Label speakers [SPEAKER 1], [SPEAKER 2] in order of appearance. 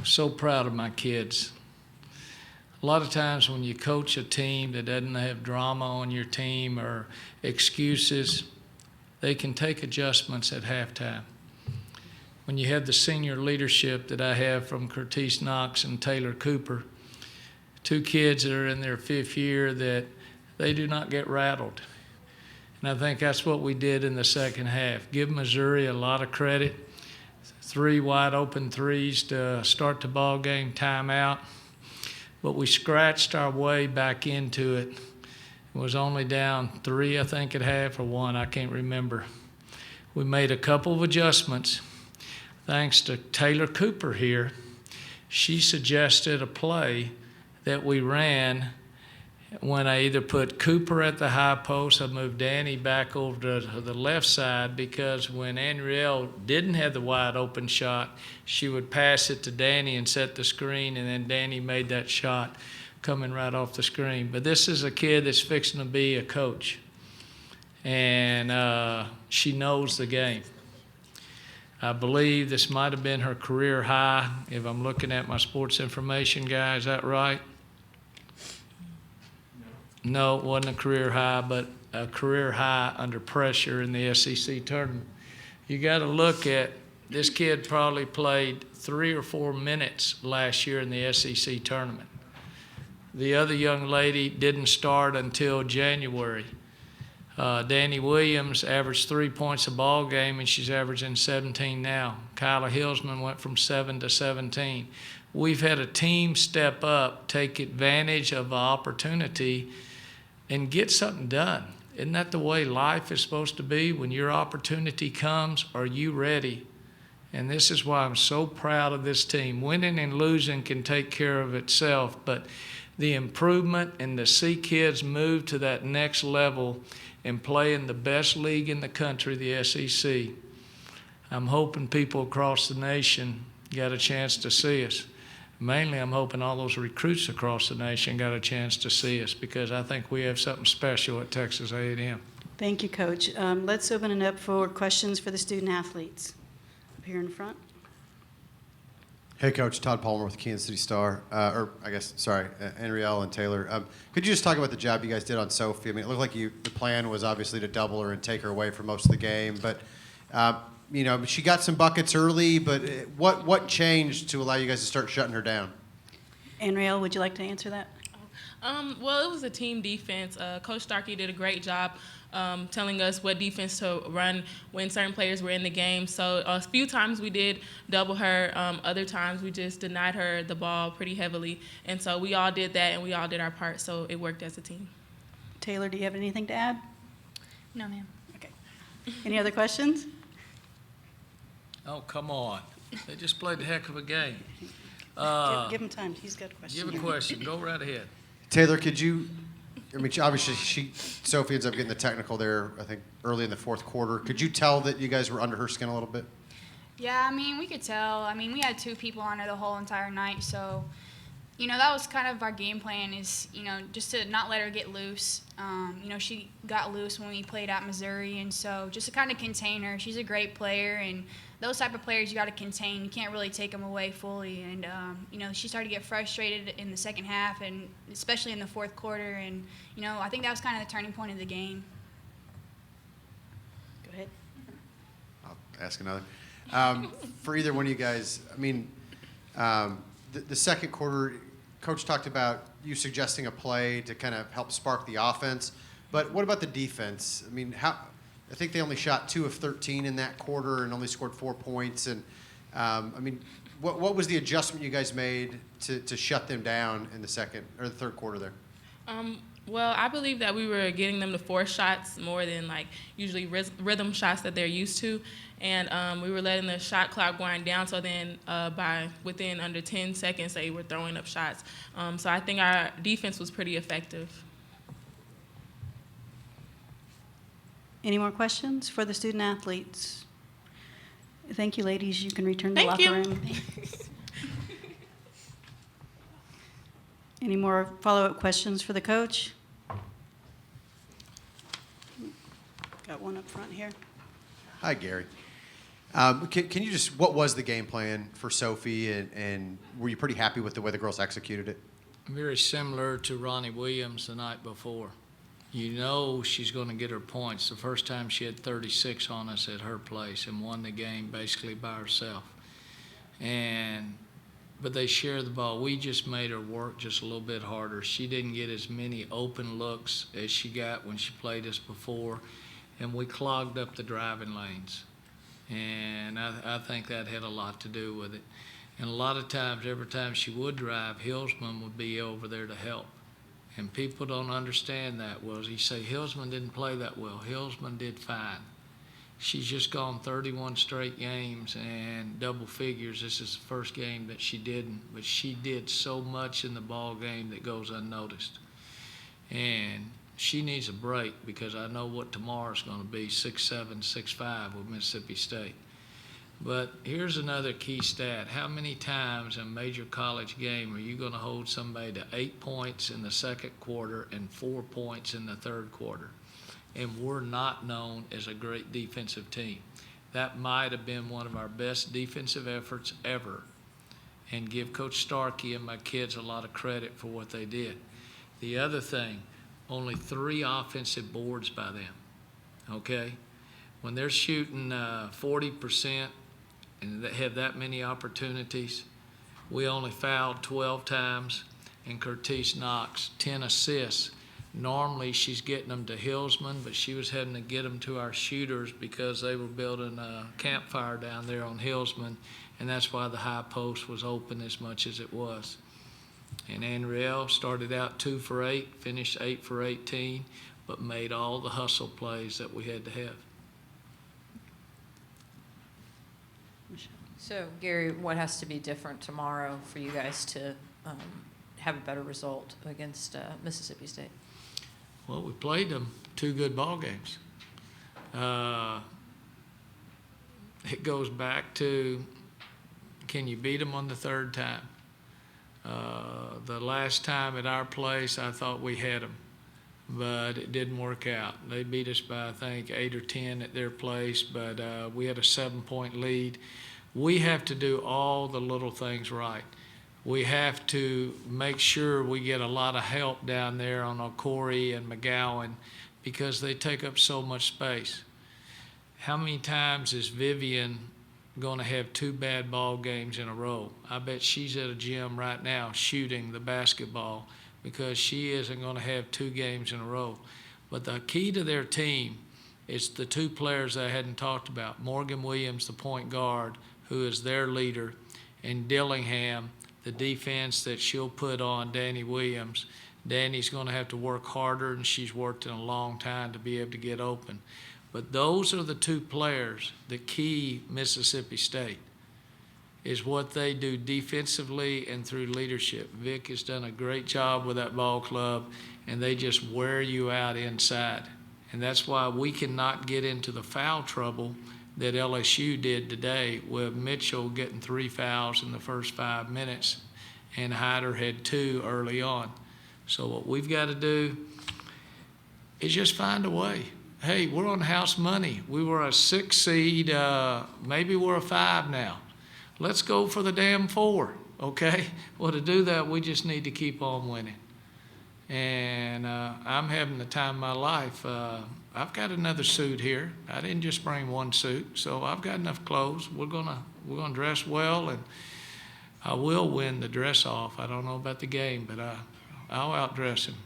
[SPEAKER 1] So proud of my kids. A lot of times when you coach a team that doesn't have drama on your team or excuses, they can take adjustments at halftime. When you have the senior leadership that I have from Curtis Knox and Taylor Cooper, two kids that are in their fifth year, that they do not get rattled. And I think that's what we did in the second half. Give Missouri a lot of credit. 3 wide open threes to start the ball game, timeout. But we scratched our way back into it. It was only down 3, I think, at half, or 1, I can't remember. We made a couple of adjustments. Thanks to Taylor Cooper here, she suggested a play that we ran when I either put Cooper at the high post, I moved Danny back over to the left side, because when Anriel didn't have the wide open shot, she would pass it to Danny and set the screen, and then Danny made that shot coming right off the screen. But this is a kid that's fixing to be a coach, and she knows the game. I believe this might have been her career high, if I'm looking at my sports information guy. Is that right? No, it wasn't a career high, but a career high under pressure in the SEC tournament. You got to look at, this kid probably played 3 or 4 minutes last year in the SEC tournament. The other young lady didn't start until January. Danny Williams averaged 3 points a ball game, and she's averaging 17 now. Kyla Hillsman went from 7 to 17. We've had a team step up, take advantage of the opportunity, and get something done. Isn't that the way life is supposed to be? When your opportunity comes, are you ready? And this is why I'm so proud of this team. Winning and losing can take care of itself, but the improvement and to see kids move to that next level and play in the best league in the country, the SEC, I'm hoping people across the nation got a chance to see us. Mainly, I'm hoping all those recruits across the nation got a chance to see us, because I think we have something special at Texas A&M.
[SPEAKER 2] Thank you, Coach. Let's open it up for questions for the student athletes. Up here in front.
[SPEAKER 3] Hey, Coach. Todd Palmer with Kansas City Star. Anriel and Taylor. Could you just talk about the job you guys did on Sophie? I mean, it looked like the plan was obviously to double her and take her away for most of the game, but she got some buckets early, but what changed to allow you guys to start shutting her down?
[SPEAKER 2] Anriel, would you like to answer that?
[SPEAKER 4] Well, it was a team defense. Coach Starkey did a great job telling us what defense to run when certain players were in the game. So a few times we did double her. Other times we just denied her the ball pretty heavily. And so we all did that, and we all did our part, so it worked as a team.
[SPEAKER 2] Taylor, do you have anything to add?
[SPEAKER 5] No, ma'am.
[SPEAKER 2] Okay. Any other questions?
[SPEAKER 1] Oh, come on. They just played a heck of a game.
[SPEAKER 2] Give him time. He's got a question.
[SPEAKER 1] Give a question. Go right ahead.
[SPEAKER 3] Taylor, could you, obviously Sophie ends up getting the technical there, I think, early in the fourth quarter. Could you tell that you guys were under her skin a little bit?
[SPEAKER 5] Yeah, I mean, we could tell. I mean, we had 2 people on her the whole entire night, so, that was kind of our game plan is, just to not let her get loose. She got loose when we played at Missouri, and so just to kind of contain her. She's a great player, and those type of players you got to contain. You can't really take them away fully. And, she started to get frustrated in the second half, and especially in the fourth quarter. And, I think that was kind of the turning point of the game.
[SPEAKER 2] Go ahead.
[SPEAKER 3] I'll ask another. For either one of you guys, the second quarter, Coach talked about you suggesting a play to kind of help spark the offense. But what about the defense? I think they only shot 2 of 13 in that quarter and only scored 4 points. And what was the adjustment you guys made to shut them down in the second or the third quarter there?
[SPEAKER 4] Well, I believe that we were getting them to force shots more than usually rhythm shots that they're used to, and we were letting the shot clock wind down. So then, within under 10 seconds, they were throwing up shots. So I think our defense was pretty effective.
[SPEAKER 2] Any more questions for the student athletes? Thank you, ladies. You can return to the
[SPEAKER 4] Thank
[SPEAKER 2] locker
[SPEAKER 4] you.
[SPEAKER 2] room. Any more follow-up questions for the coach? Got one up front here.
[SPEAKER 3] Hi, Gary. Can you just, what was the game plan for Sophie, and were you pretty happy with the way the girls executed it?
[SPEAKER 1] Very similar to Ronnie Williams the night before. You know she's going to get her points. The first time she had 36 on us at her place and won the game basically by herself. But they share the ball. We just made her work just a little bit harder. She didn't get as many open looks as she got when she played us before, and we clogged up the driving lanes. And I think that had a lot to do with it. And a lot of times, every time she would drive, Hillsman would be over there to help. And people don't understand that. Well, you say Hillsman didn't play that well. Hillsman did fine. She's just gone 31 straight games and double figures. This is the first game that she didn't, but she did so much in the ball game that goes unnoticed. And she needs a break, because I know what tomorrow's going to be, 6'7", 6'5" with Mississippi State. But here's another key stat. How many times in a major college game are you going to hold somebody to 8 points in the second quarter and 4 points in the third quarter? And we're not known as a great defensive team. That might have been one of our best defensive efforts ever. And give Coach Starkey and my kids a lot of credit for what they did. The other thing, only 3 offensive boards by them, okay? When they're shooting 40% and they have that many opportunities, we only fouled 12 times, and Curtis Knox, 10 assists. Normally she's getting them to Hillsman, but she was having to get them to our shooters because they were building a campfire down there on Hillsman, and that's why the high post was open as much as it was. And Anriel started out 2 for 8, finished 8 for 18, but made all the hustle plays that we had to have.
[SPEAKER 6] So, Gary, what has to be different tomorrow for you guys to have a better result against Mississippi State?
[SPEAKER 1] Well, we played them 2 good ball games. It goes back to, can you beat them on the third time? The last time at our place, I thought we had them, but it didn't work out. They beat us by, I think, 8 or 10 at their place, but we had a 7-point lead. We have to do all the little things right. We have to make sure we get a lot of help down there on Okori and McGowan, because they take up so much space. How many times is Vivian going to have 2 bad ball games in a row? I bet she's at a gym right now shooting the basketball, because she isn't going to have 2 games in a row. But the key to their team is the 2 players I hadn't talked about. Morgan Williams, the point guard, who is their leader, and Dillingham, the defense that she'll put on Danny Williams. Danny's going to have to work harder, and she's worked in a long time to be able to get open. But those are the 2 players that key Mississippi State, is what they do defensively and through leadership. Vic has done a great job with that ball club, and they just wear you out inside. And that's why we cannot get into the foul trouble that LSU did today, with Mitchell getting 3 fouls in the first 5 minutes, and Hyder had 2 early on. So what we've got to do is just find a way. Hey, we're on house money. We were a 6 seed, maybe we're a 5 now. Let's go for the damn 4, okay? Well, to do that, we just need to keep on winning. And I'm having the time of my life. I've got another suit here. I didn't just bring 1 suit, so I've got enough clothes. We're gonna dress well, and I will win the dress off. I don't know about the game, but I'll outdress him.